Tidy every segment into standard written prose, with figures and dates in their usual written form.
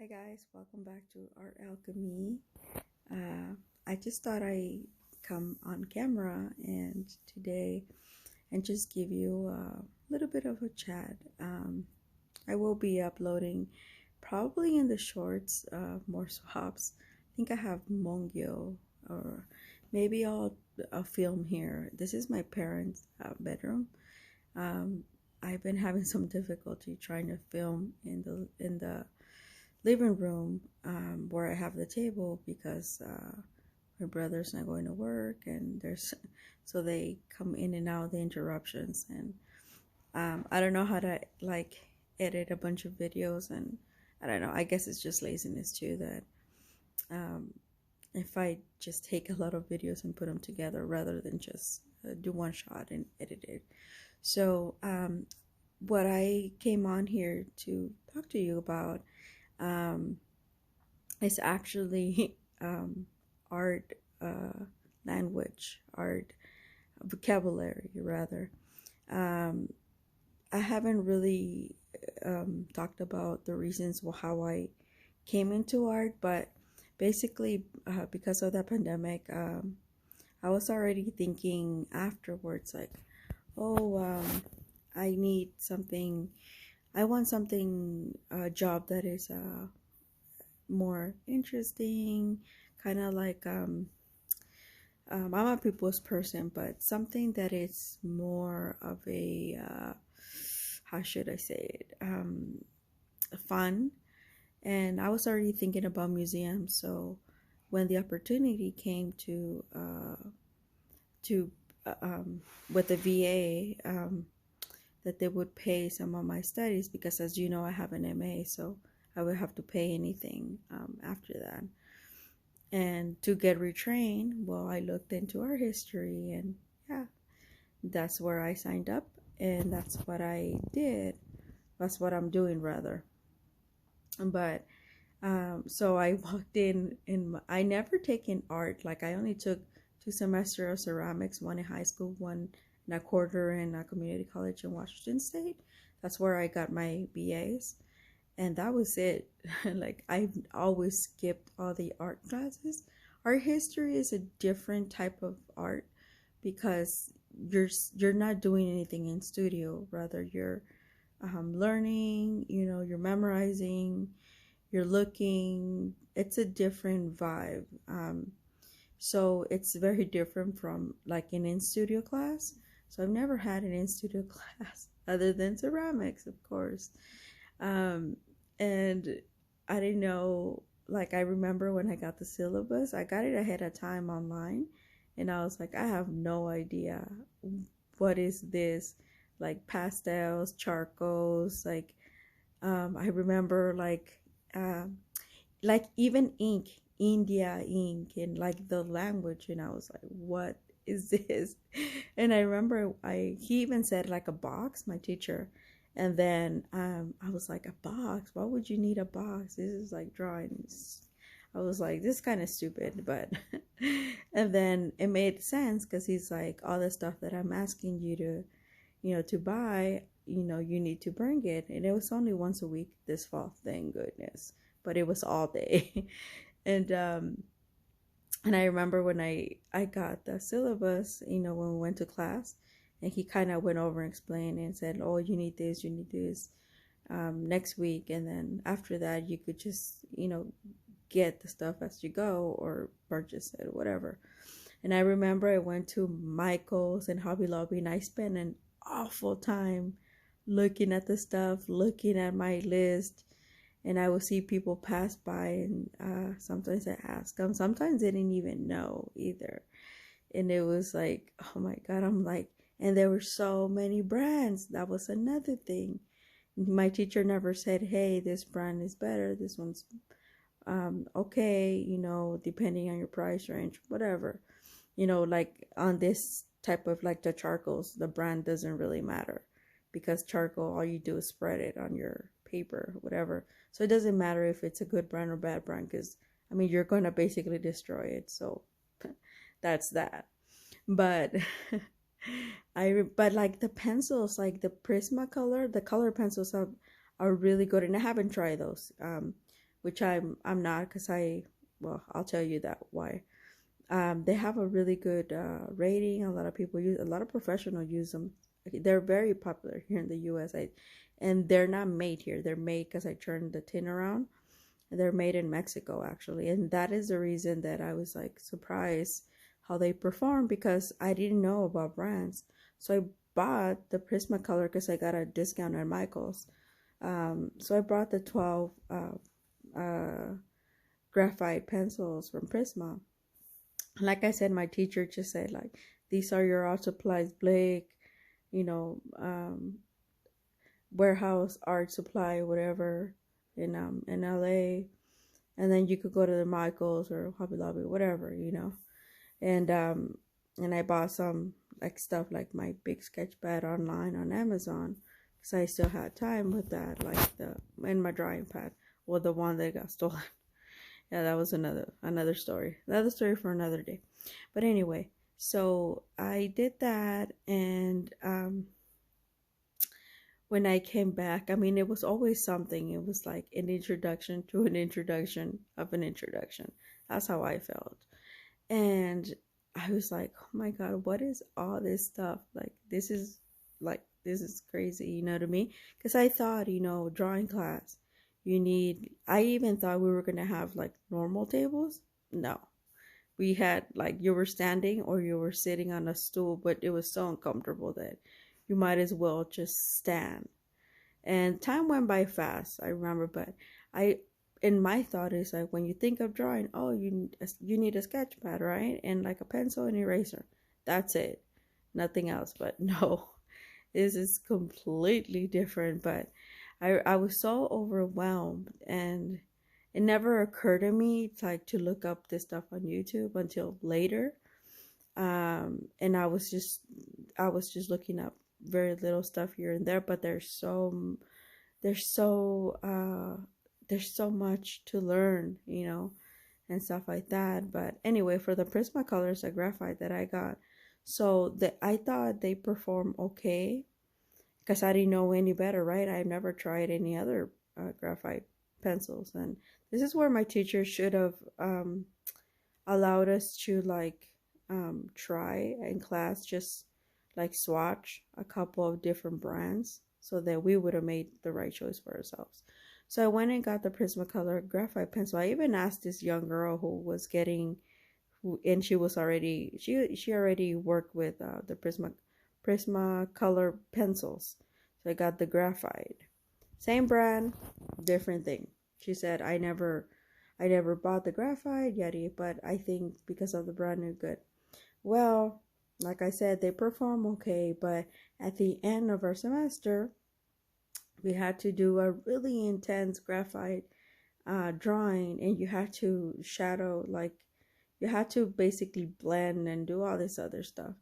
Hi guys, welcome back to Art-Alchemy. I just thought I'd come on camera and today and just give you a little bit of a chat. I will be uploading probably in the shorts, more swaps. I think I have Mongyo, or maybe I'll film here. This is my parents' bedroom. Um, I've been having some difficulty trying to film in the living room, where I have the table because my brother's not going to work, and there's so they come in and out, the interruptions, and I don't know how to like edit a bunch of videos, and I don't know, I guess it's just laziness too, that um, if I just take a lot of videos and put them together rather than just do one shot and edit it. So what I came on here to talk to you about, um, is actually art, language, art vocabulary, rather. Um, I haven't really talked about the reasons how I came into art, but basically, because of the pandemic, I was already thinking afterwards, like, oh, I need something, I want something, a job that is more interesting, kind of like I'm a people's person, but something that is more of a how should I say it, fun. And I was already thinking about museums, so when the opportunity came to with the VA, that they would pay some of my studies, because as you know, I have an MA, so I would have to pay anything after that. And to get retrained, well, I looked into art history, and yeah, that's where I signed up, and that's what I did. That's what I'm doing, rather. But so I walked in I never taken art. Like, I only took 2 semesters of ceramics, one in high school, one and a quarter in a community college in Washington State. That's where I got my BAs, and that was it. Like, I've always skipped all the art classes. Art history is a different type of art, because you're not doing anything in studio, rather you're learning, you're memorizing, you're looking. It's a different vibe. So it's very different from like an in-studio class. So I've never had an in-studio class other than ceramics, of course. Um, and I didn't know, like, I remember when I got the syllabus, I got it ahead of time online, and I was like, I have no idea what is this, like pastels, charcoals, I remember um, like even ink, India ink, and like the language, and I was like, what is this? And I remember I he even said like a box, my teacher. And then I was like, a box? Why would you need a box? This is like drawings. I was like, this is kind of stupid, but and then it made sense, because he's like, all the stuff that I'm asking you to, to buy, you need to bring it. And it was only once a week this fall, thank goodness. But it was all day. and and I remember when I got the syllabus, when we went to class, and he kind of went over and explained and said, oh, you need this, next week, and then after that you could just, get the stuff as you go, or purchase it or whatever. And I remember I went to Michael's and Hobby Lobby, and I spent an awful time looking at the stuff, looking at my list, and I would see people pass by, and sometimes I ask them. Sometimes they didn't even know either, and it was like, oh my god, I'm like, and there were so many brands. That was another thing. My teacher never said, hey, this brand is better, this one's okay, depending on your price range, whatever. Like on this type of, like, the charcoals, the brand doesn't really matter, because charcoal, all you do is spread it on your paper, whatever. So it doesn't matter if it's a good brand or bad brand, because I mean, you're going to basically destroy it. So that's that. But but like the pencils, like the Prismacolor, the color pencils are really good, and I haven't tried those. which I'm not, because well, I'll tell you that why. They have a really good rating. A lot of people use, a lot of professionals use them. They're very popular here in the U.S. And they're not made here. They're made, because I turned the tin around. They're made in Mexico, actually, and that is the reason that I was like surprised how they perform, because I didn't know about brands. So I bought the Prismacolor because I got a discount at Michael's. So I bought the 12 graphite pencils from Prisma. Like I said, my teacher just said, like, these are your art supplies, Blake, you know, warehouse art supply, whatever, in LA. And then you could go to the Michaels or Hobby Lobby, whatever, And I bought some like stuff like my big sketch pad online on Amazon, because I still had time with that, like and my drawing pad, or the one that got stolen. Yeah, that was another story. Another story for another day. But anyway, so I did that, and when I came back, I mean, it was always something. It was like an introduction to an introduction of an introduction. That's how I felt. And I was like, oh my God, what is all this stuff? This is crazy, you know what I mean? Because I thought, drawing class, I even thought we were going to have like normal tables. No, we had like you were standing or you were sitting on a stool, but it was so uncomfortable that you might as well just stand. And time went by fast, I remember, but I in my thought is like, when you think of drawing, oh, you need a sketch pad, right? And like a pencil and eraser. That's it. Nothing else. But no, this is completely different. But I was so overwhelmed, and it never occurred to me to look up this stuff on YouTube until later. And I was just looking up very little stuff here and there, but there's so much to learn, and stuff like that. But anyway, for the Prismacolors, the graphite that I got, so I thought they perform okay, because I didn't know any better, right? I've never tried any other graphite pencils, and this is where my teacher should have allowed us to try in class, just like swatch a couple of different brands, so that we would have made the right choice for ourselves. So I went and got the Prismacolor graphite pencil. I even asked this young girl who was and she was already, she already worked with the Prismacolor pencils. So I got the graphite. Same brand, different thing. She said, I never bought the graphite, yada, but I think because of the brand new good. Well, like I said, they perform okay, but at the end of our semester, we had to do a really intense graphite drawing, and you had to shadow, you had to basically blend and do all this other stuff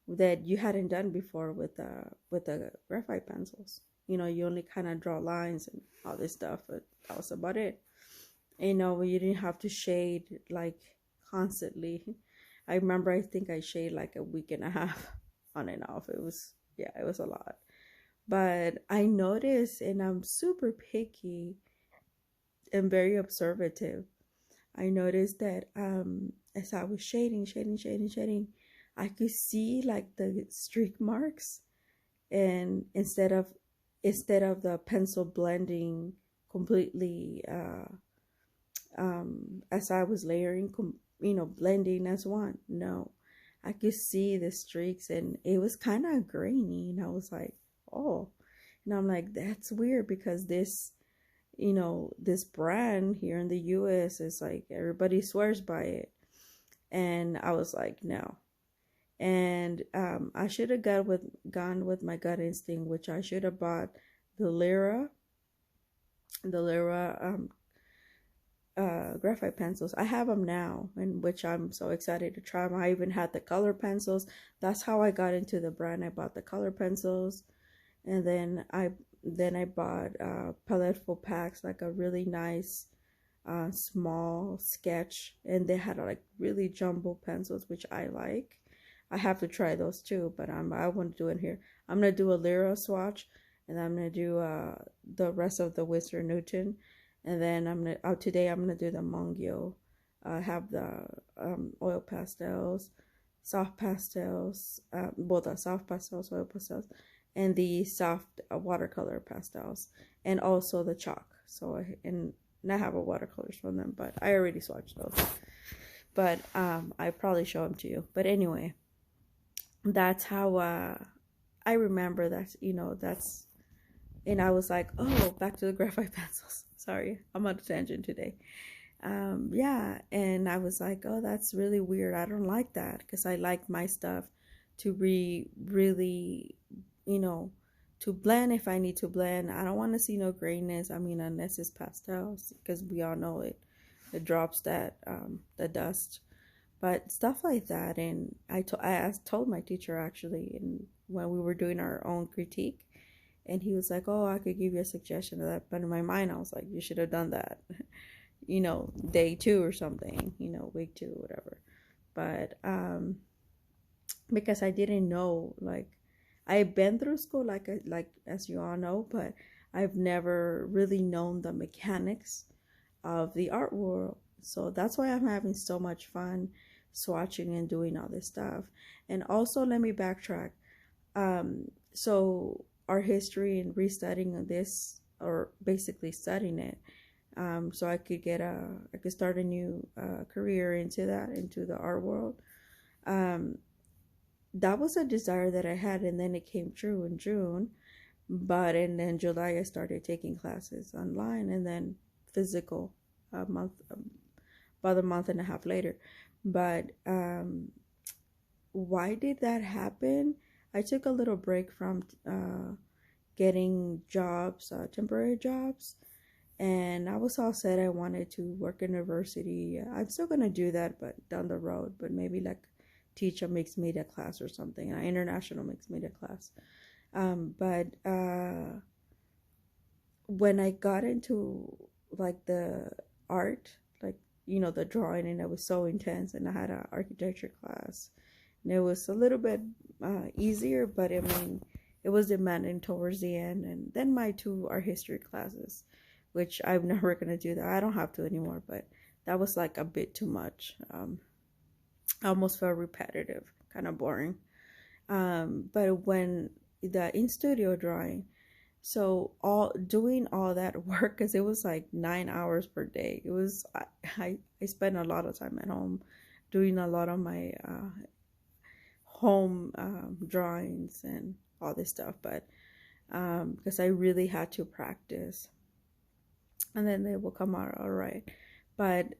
that you hadn't done before with the graphite pencils. You only kind of draw lines and all this stuff, but that was about it. You didn't have to shade constantly. I remember, I think I shaded like a week and a half on and off. It was a lot. But I noticed, and I'm super picky and very observative, I noticed that as I was shading, I could see like the streak marks, and instead of the pencil blending completely as I was layering, blending as one. No, I could see the streaks, and it was kind of grainy, and I was like, oh, and I'm like, that's weird, because this brand here in the US is like, everybody swears by it. And I was like, no. And I should have gone with my gut instinct, which I should have bought the Lyra graphite pencils. I have them now, and which I'm so excited to try them. I even had the color pencils. That's how I got into the brand. I bought the color pencils, and then I bought paletteable packs, like a really nice small sketch, and they had like really jumbo pencils, which I like. I have to try those too, but I want to do it here. I'm gonna do a Lyra swatch, and I'm gonna do the rest of the Winsor Newton, And then today I'm gonna do the Mongyo. I have the oil pastels, soft pastels, both the soft pastels, oil pastels, and the soft watercolor pastels, and also the chalk. So and I have a watercolors from them, but I already swatched those. But I probably show them to you. But anyway, that's how I remember that, that's, and I was like, oh, back to the graphite pencils. Sorry, I'm on a tangent today. Yeah, and I was like, oh, that's really weird. I don't like that because I like my stuff to be really, you know, to blend if I need to blend. I don't want to see no grainness. I mean, unless it's pastels, because we all know it drops that the dust, but stuff like that. And I told my teacher actually, and when we were doing our own critique, and he was like, oh, I could give you a suggestion of that, but in my mind I was like, you should have done that day 2 or something, week 2, whatever. But because I didn't know, like, I've been through school, like as you all know, but I've never really known the mechanics of the art world. So that's why I'm having so much fun swatching and doing all this stuff. And also, let me backtrack. So art history and restudying this, or basically studying it, so I could start a new career into the art world. That was a desire that I had, and then it came true in June. But and then July I started taking classes online, and then physical a month, about a month and a half later. But why did that happen? I took a little break from getting jobs, temporary jobs, and I was all set. I wanted to work in university. I'm still gonna do that, but down the road. But maybe like teach a mixed media class or something, an international mixed media class. But when I got into like the art, like the drawing, and it was so intense, and I had an architecture class, and it was a little bit easier, but I mean, it was demanding towards the end. And then my 2 art history classes, which I'm never gonna do that. I don't have to anymore, but that was like a bit too much. I almost felt repetitive, kind of boring. But when the in studio drawing, so doing all that work, because it was like 9 hours per day. It was I spent a lot of time at home doing a lot of my home drawings and all this stuff, but because I really had to practice, and then they will come out all right. But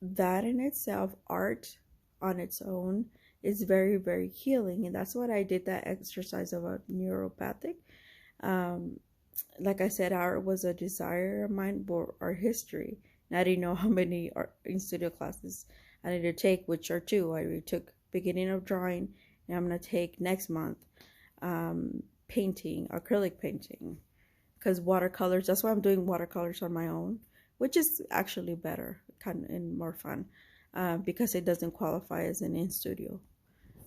that in itself, art on its own, is very, very healing. And that's what I did, that exercise about neuropathic. Like I said, art was a desire of mine, for art history. And I didn't know how many art in studio classes I needed to take, which are 2. I took beginning of drawing, and I'm going to take next month painting, acrylic painting, because watercolors, that's why I'm doing watercolors on my own, which is actually better, kind of, and more fun, because it doesn't qualify as an in-studio.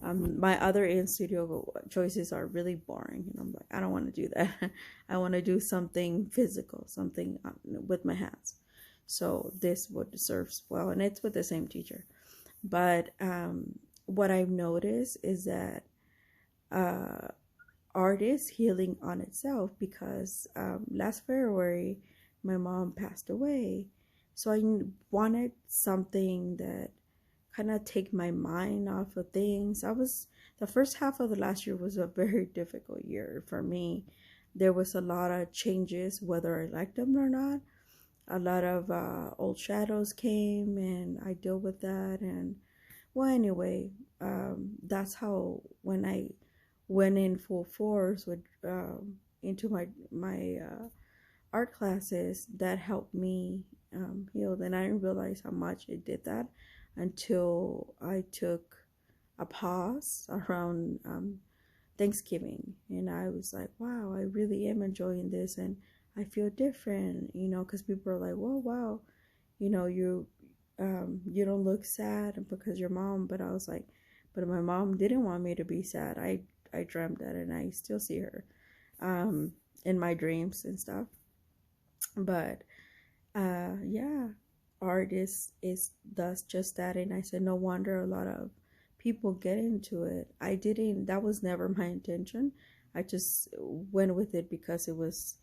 My other in-studio choices are really boring, and I'm like, I don't want to do that. I want to do something physical, something with my hands. So this would serve well, and it's with the same teacher. But what I've noticed is that art is healing on itself, because last February my mom passed away, so I wanted something that kind of take my mind off of things. The first half of the last year was a very difficult year for me. There was a lot of changes, whether I liked them or not. A lot of old shadows came, and I deal with that. And well, anyway, that's how, when I went in full force with into my art classes, that helped me heal. And I didn't realize how much it did that until I took a pause around Thanksgiving, and I was like, wow, I really am enjoying this, and I feel different, because people are like, well, wow, you don't look sad because your mom. But I was like, but my mom didn't want me to be sad. I dreamt that, and I still see her in my dreams and stuff. But Yeah, art is does just that. And I said, no wonder a lot of people get into it. I didn't, that was never my intention. I just went with it because it was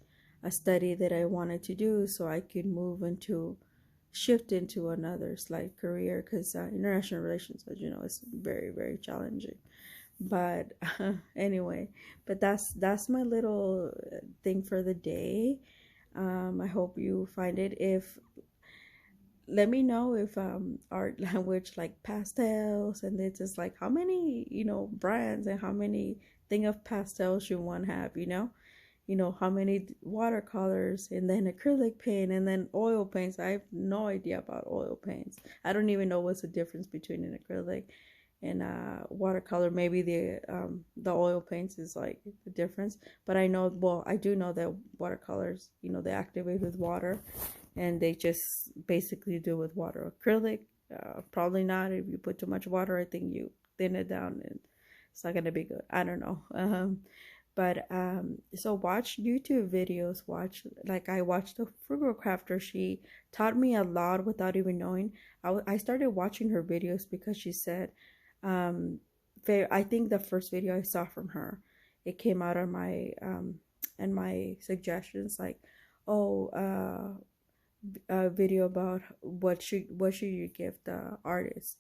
a study that I wanted to do so I could move into, shift into another slight career, because international relations, as you know, is very, very challenging. But anyway, but that's my little thing for the day. I hope you find it. If Let me know if art language like pastels, and it's just like how many, brands, and how many thing of pastels you want to have, how many watercolors, and then acrylic paint, and then oil paints. I have no idea about oil paints. I don't even know what's the difference between an acrylic and watercolor. Maybe the oil paints is like the difference, but I know, well, I do know that watercolors, they activate with water, and they just basically do with water. Acrylic, probably not. If you put too much water, I think you thin it down and it's not gonna be good. I don't know. But so watch YouTube videos. Watch, like, I watched the Frugal Crafter. She taught me a lot without even knowing. I started watching her videos because she said, um, I think the first video I saw from her, it came out on my and my suggestions, like, oh, a video about what should you give the artist.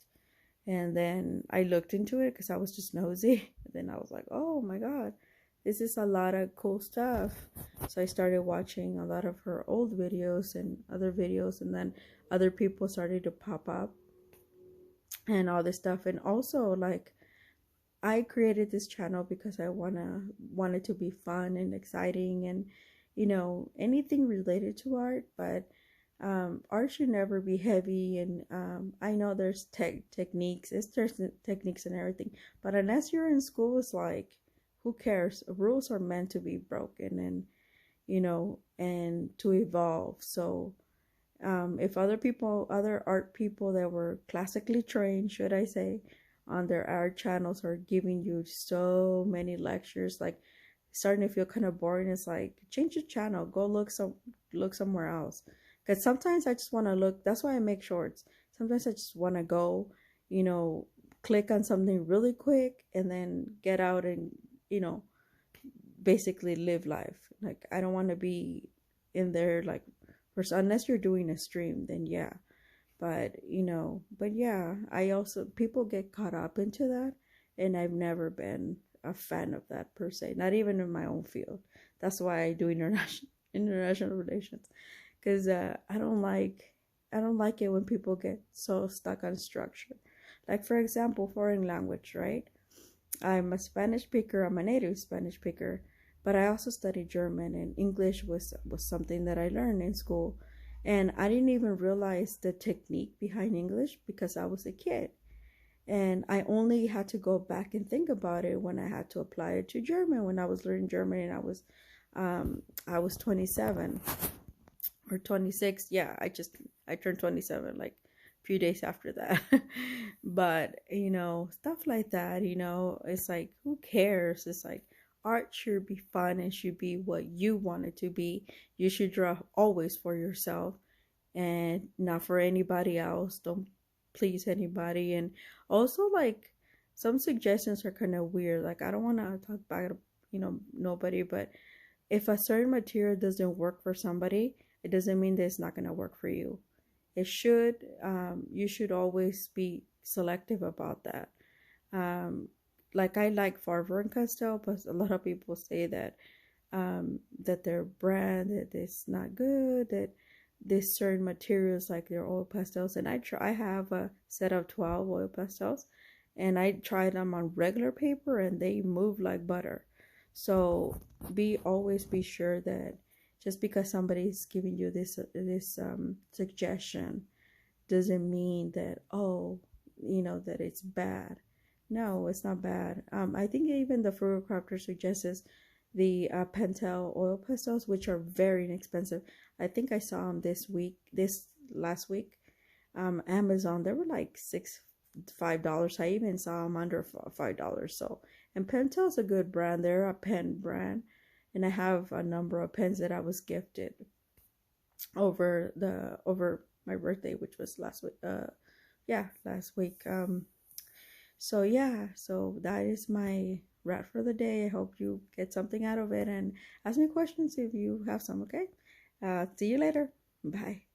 And then I looked into it because I was just nosy. And then I was like, oh my god, this is a lot of cool stuff. So I started watching a lot of her old videos and other videos, and then other people started to pop up and all this stuff. And also, like, I created this channel because I want it to be fun and exciting, and anything related to art. But art should never be heavy. And I know there's techniques, there's techniques and everything, but unless you're in school, it's like, who cares? Rules are meant to be broken, and and to evolve. So if other art people that were classically trained, should I say, on their art channels are giving you so many lectures, like, starting to feel kind of boring, it's like, change the channel, go look somewhere else. Because sometimes I just want to look. That's why I make shorts. Sometimes I just want to go, you know, click on something really quick and then get out and, you know, basically live life. Like, I don't want to be in there, like, unless you're doing a stream, then yeah. But but yeah, I also, people get caught up into that, and I've never been a fan of that per se, not even in my own field. That's why I do international relations, because I don't like it when people get so stuck on structure. Like, for example, foreign language, right? I'm a Spanish speaker. I'm a native Spanish speaker, but I also studied German, and English was something that I learned in school, and I didn't even realize the technique behind English because I was a kid, and I only had to go back and think about it when I had to apply it to German, when I was learning German, and I was 27 or 26. Yeah, I turned 27 like a few days after that. But stuff like that, it's like, who cares? It's like, art should be fun and should be what you want it to be. You should draw always for yourself and not for anybody else. Don't please anybody. And also, like, some suggestions are kind of weird. Like, I don't want to talk bad, nobody, but if a certain material doesn't work for somebody, it doesn't mean that it's not going to work for you. It should. You should always be selective about that. Like, I like Farber and Castell, but a lot of people say that that their brand, that it's not good, that this certain materials, like their oil pastels. And I have a set of 12 oil pastels, and I tried them on regular paper and they move like butter. So always be sure that just because somebody's giving you this suggestion doesn't mean that, oh, that it's bad. No, it's not bad. I think even the Frugal Crafter suggests the Pentel oil pastels, which are very inexpensive. I think I saw them this last week, Amazon. They were like $5. I even saw them under $5. So, and Pentel's a good brand. They're a pen brand, and I have a number of pens that I was gifted. over my birthday, which was last week. Yeah, last week. So yeah, so that is my rant for the day. I hope you get something out of it, and ask me questions if you have some. Okay. See you later. Bye.